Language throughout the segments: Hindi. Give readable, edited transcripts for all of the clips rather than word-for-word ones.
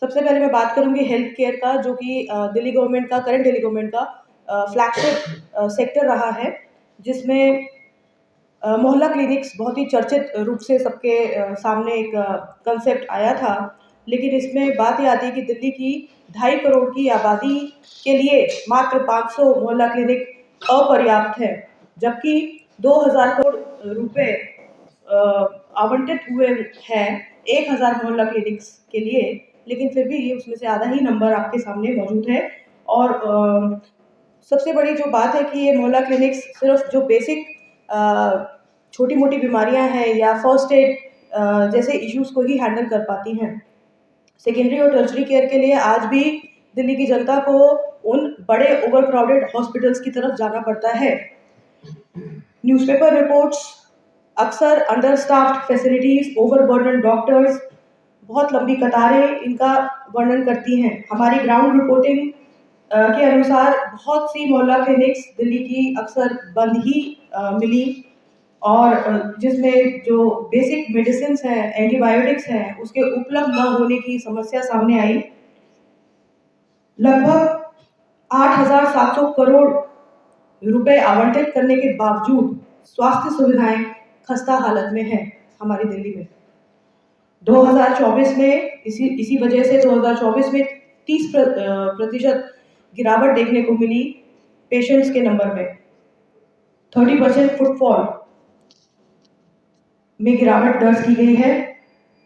सबसे पहले मैं बात करूँगी हेल्थ केयर का, जो कि दिल्ली गवर्नमेंट का, करंट दिल्ली गवर्नमेंट का फ्लैगशिप सेक्टर रहा है, जिसमें मोहल्ला क्लिनिक्स बहुत ही चर्चित रूप से सबके सामने एक कंसेप्ट आया था। लेकिन इसमें बात ये आती है कि दिल्ली की 2.5 करोड़ की आबादी के लिए मात्र 500 मोहल्ला क्लिनिक अपर्याप्त है, जबकि 2000 करोड़ रुपए आवंटित हुए हैं 1000 मोहल्ला क्लिनिक्स के लिए। लेकिन फिर भी उसमें से आधा ही नंबर आपके सामने मौजूद है। और सबसे बड़ी जो बात है कि ये मोहल्ला क्लिनिक्स सिर्फ जो बेसिक छोटी मोटी बीमारियां हैं या फर्स्ट एड जैसे इश्यूज को ही हैंडल कर पाती हैं। सेकेंडरी और टर्शरी केयर के लिए आज भी दिल्ली की जनता को उन बड़े ओवर क्राउडेड हॉस्पिटल्स की तरफ जाना पड़ता है। न्यूज़पेपर रिपोर्ट्स अक्सर under staffed facilities, overburden doctors, बहुत लंबी कतारें इनका वर्णन करती हैं। हमारी ग्राउंड रिपोर्टिंग के अनुसार बहुत सी मोहल्ला क्लिनिक्स दिल्ली की अक्सर बंद ही मिली, और जिसमें जो बेसिक मेडिसिन हैं, एंटीबायोटिक्स हैं, उसके उपलब्ध न होने की समस्या सामने आई। लगभग 8,700 करोड़ रुपए आवंटित करने के बावजूद स्वास्थ्य सुविधाएं खस्ता हालत में हैं हमारी दिल्ली में। 2024 में इसी वजह से 2024 में 30% गिरावट देखने को मिली पेशेंट्स के नंबर में। 30% फुटफॉल में गिरावट दर्ज की गई है।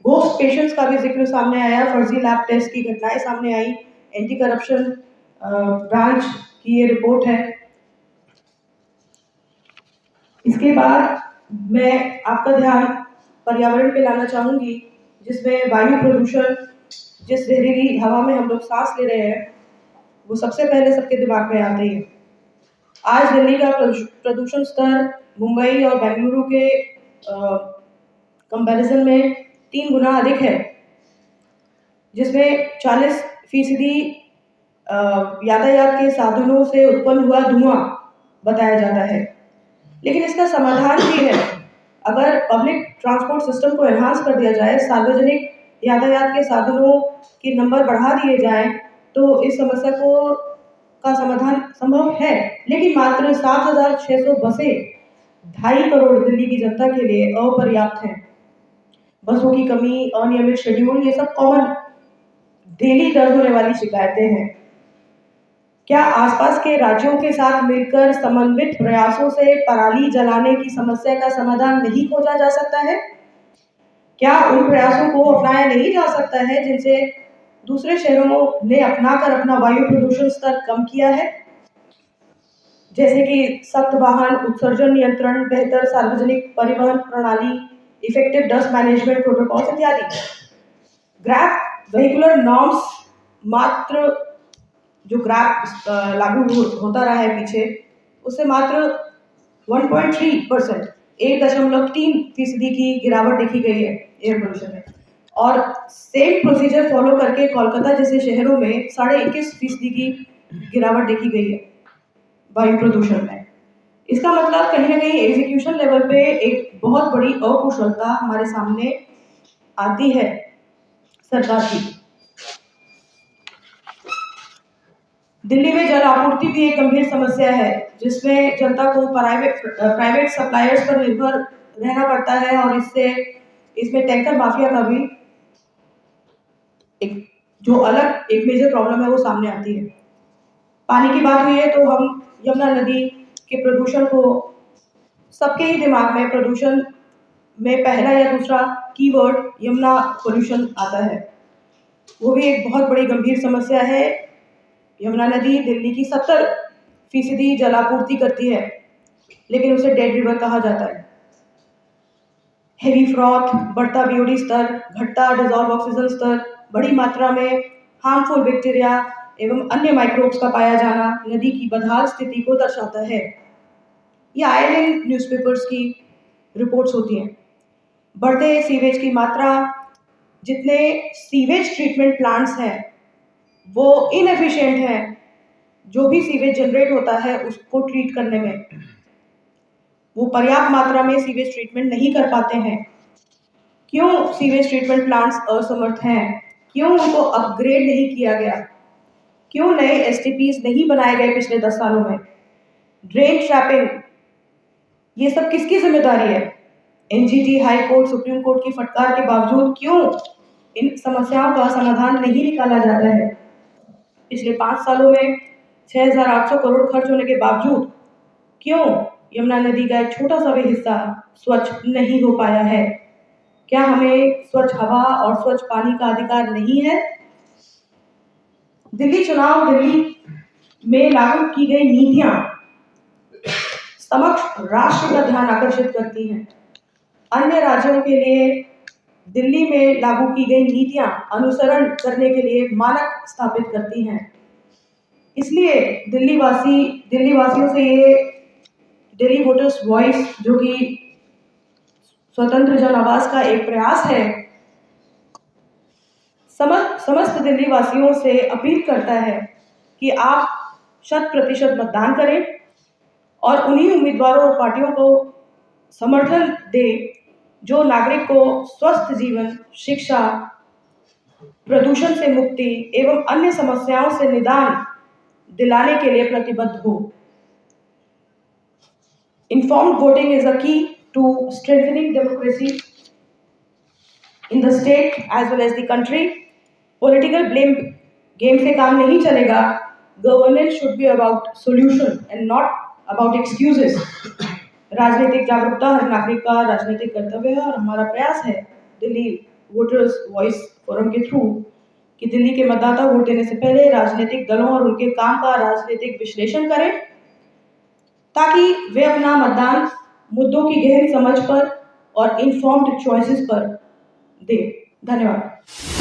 घोस्ट पेशेंट्स का भी जिक्र सामने आया, फर्जी लैब टेस्ट की घटनाएं सामने आई। एंटी करप्शन ब्रांच की ये रिपोर्ट है। इसके बाद मैं आपका ध्यान पर्यावरण पे लाना चाहूंगी, जिसमें वायु प्रदूषण, जिस जहरीली हवा में हम लोग सांस ले रहे हैं, वो सबसे पहले सबके दिमाग में आती है। आज दिल्ली का प्रदूषण स्तर मुंबई और बेंगलुरु के कंपैरिजन में 3 गुना अधिक है, जिसमें 40% यातायात के साधनों से उत्पन्न हुआ धुआं बताया जाता है। लेकिन इसका समाधान भी है। अगर पब्लिक ट्रांसपोर्ट सिस्टम को एनहांस कर दिया जाए, सार्वजनिक यातायात के साधनों के नंबर बढ़ा दिए जाए, तो इस समस्या का समाधान संभव है। लेकिन मात्र 7,600 बसें 2.5 करोड़ दिल्ली की जनता के लिए अपर्याप्त हैं। बसों की कमी, अनियमित शेड्यूल, ये सब कॉमन डेली दर्ज होने वाली शिकायतें हैं। क्या आसपास के राज्यों के साथ मिलकर समन्वित प्रयासों से पराली जलाने की समस्या का समाधान नहीं खोजा जा सकता है? क्या उन प्रयासों को अपनाया नहीं जा सकता है जिनसे दूसरे शहरों ने अपनाकर अपना वायु प्रदूषण स्तर कम किया है, जैसे कि सख्त वाहन उत्सर्जन नियंत्रण, बेहतर सार्वजनिक परिवहन प्रणाली, इफेक्टिव डस्ट मैनेजमेंट प्रोटोकॉल्स इत्यादि। ग्रैप वेहिकुलर नॉर्म्स, मात्र जो ग्रैप लागू होता रहा है पीछे, उससे मात्र 1.3%, 1.3% की गिरावट देखी गई है एयर पोल्यूशन में। और सेम प्रोसीजर फॉलो करके कोलकाता जैसे शहरों में 21.5% की गिरावट देखी गई है वायु प्रदूषण में। इसका मतलब कहीं ना कहीं एग्जीक्यूशन लेवल पे एक बहुत बड़ी अकुशलता हमारे सामने आती है सरकार की। दिल्ली में जल आपूर्ति भी एक गंभीर समस्या है, जिसमें जनता को प्राइवेट सप्लायर्स पर निर्भर रहना पड़ता है, और इसमें टैंकर माफिया का भी एक मेजर प्रॉब्लम है, वो सामने आती है। पानी की बात हुई है तो हम यमुना नदी के प्रदूषण को, सबके ही दिमाग में प्रदूषण में पहला या दूसरा कीवर्ड यमुना पोल्यूशन आता है। वो भी एक बहुत बड़ी गंभीर समस्या है। यमुना नदी दिल्ली की 70% जलापूर्ति करती है, लेकिन उसे डेड रिवर कहा जाता है। हेवी फ्रॉथ, बढ़ता बीओडी स्तर, घटता डिजॉल्व ऑक्सीजन स्तर, बड़ी मात्रा में हार्मफुल बैक्टीरिया एवं अन्य माइक्रोब्स का पाया जाना नदी की बदहाल स्थिति को दर्शाता है। ये आए दिन न्यूज़पेपर्स की रिपोर्ट्स होती हैं। बढ़ते सीवेज की मात्रा, जितने सीवेज ट्रीटमेंट प्लांट्स हैं वो इनएफिशिएंट हैं। जो भी सीवेज जनरेट होता है उसको ट्रीट करने में वो पर्याप्त मात्रा में सीवेज ट्रीटमेंट नहीं कर पाते हैं। क्यों सीवेज ट्रीटमेंट प्लांट्स असमर्थ हैं? क्यों उनको अपग्रेड नहीं किया गया? क्यों नए एसटीपीज नहीं बनाए गए पिछले 10 सालों में? ड्रेन ट्रैपिंग, ये सब किसकी जिम्मेदारी है? NGT, high court, supreme court की फटकार के बावजूद क्यों इन समस्याओं का समाधान नहीं निकाला जाता है? पिछले 5 सालों में 6,800 करोड़ खर्च होने के बावजूद क्यों यमुना नदी का एक छोटा सा भी हिस्सा स्वच्छ नहीं हो पाया है? क्या हमें स्वच्छ हवा और स्वच्छ पानी का अधिकार नहीं है? दिल्ली चुनाव, दिल्ली में लागू की गई नीतियां समग्र राष्ट्र का ध्यान आकर्षित करती हैं। अन्य राज्यों के लिए दिल्ली में लागू की गई नीतियां अनुसरण करने के लिए मानक स्थापित करती हैं। इसलिए दिल्ली वासियों से ये दिल्ली वोटर्स वॉइस, जो कि स्वतंत्र जन आवाज का एक प्रयास है, समस्त दिल्ली वासियों से अपील करता है कि आप 100% मतदान करें और उन्हीं उम्मीदवारों और पार्टियों को समर्थन दें जो नागरिक को स्वस्थ जीवन, शिक्षा, प्रदूषण से मुक्ति एवं अन्य समस्याओं से निदान दिलाने के लिए प्रतिबद्ध हो। Informed voting is a key to strengthening democracy in the state as well as the country. Political blame game से काम नहीं चलेगा. Governance should be about solution and not about excuses. राजनीतिक जागरूकता हर नागरिक का राजनीतिक कर्तव्य है और हमारा प्रयास है दिल्ली वोटर्स वॉइस फोरम के थ्रू कि दिल्ली के मतदाता वोट देने से पहले राजनीतिक दलों और उनके काम का राजनीतिक विश्लेषण करें ताकि वे अपना मतदान मुद्दों की गहरी समझ पर और इन्फॉर्म्ड चॉइसेस पर दें। धन्यवाद।